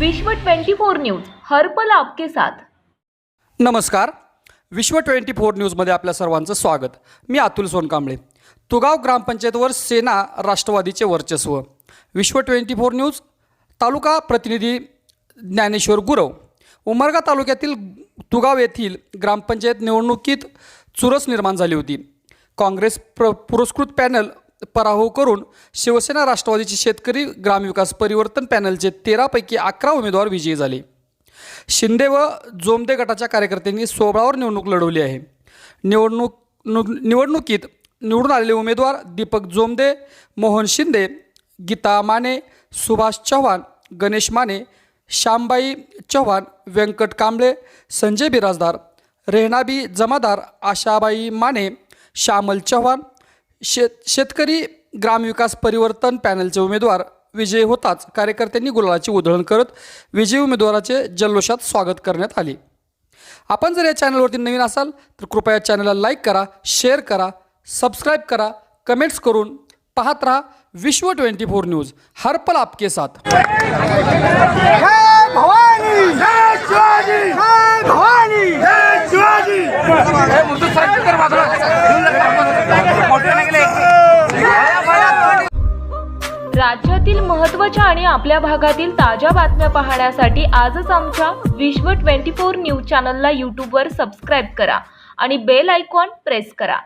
विश्व 24 न्यूज हर पल आपके साथ। नमस्कार, विश्व 24 न्यूजमध्ये आपल्या सर्वांचं स्वागत। मी अतुल सोनकांबळे। तुगाव ग्रामपंचायतवर सेना राष्ट्रवादीचे वर्चस्व। विश्व 24 न्यूज तालुका प्रतिनिधी ज्ञानेश्वर गुरव। उमरगा तालुक्यातील तुगाव येथील ग्रामपंचायत निवडणुकीत चुरस निर्माण झाली होती। काँग्रेस पुरस्कृत पॅनल पराभव करून शिवसेना राष्ट्रवादीचे शेतकरी ग्रामविकास परिवर्तन पॅनलचे 13 पैकी 11 उमेदवार विजयी झाले। शिंदे व जोमदे गटाच्या कार्यकर्त्यांनी 16वर निवडणूक लढवली आहे। निवडणुकीत निवडून आलेले उमेदवार दीपक जोमदे, मोहन शिंदे, गीता माने, सुभाष चव्हाण, गणेश माने, श्यामबाई चव्हाण, व्यंकट कांबळे, संजय बिराजदार, रेहनाबी जमादार, आशाबाई माने, श्यामल चव्हाण शेतकरी ग्रामविकास परिवर्तन पॅनलचे उमेदवार विजयी होताच कार्यकर्त्यांनी गुलालाची उधळण करत विजयी उमेदवाराचे जल्लोषात स्वागत करण्यात आले। आपण जर या चॅनलवरती नवीन असाल तर कृपया या चॅनलला लाईक करा, शेअर करा, सबस्क्राईब करा, कमेंट्स करून पाहत रहा विश्व 24 न्यूज हर पल आपके साथ। जय भवानी, जय शिवाजी, जय भवानी, जय शिवाजी। राज्यातील महत्त्वाच्या आणि आपल्या भागातील ताज्या बातम्या पाहण्यासाठी आजच आमच्या विश्व 24 न्यूज चॅनलला यूट्यूबवर सबस्क्राईब करा आणि बेल आयकॉन प्रेस करा।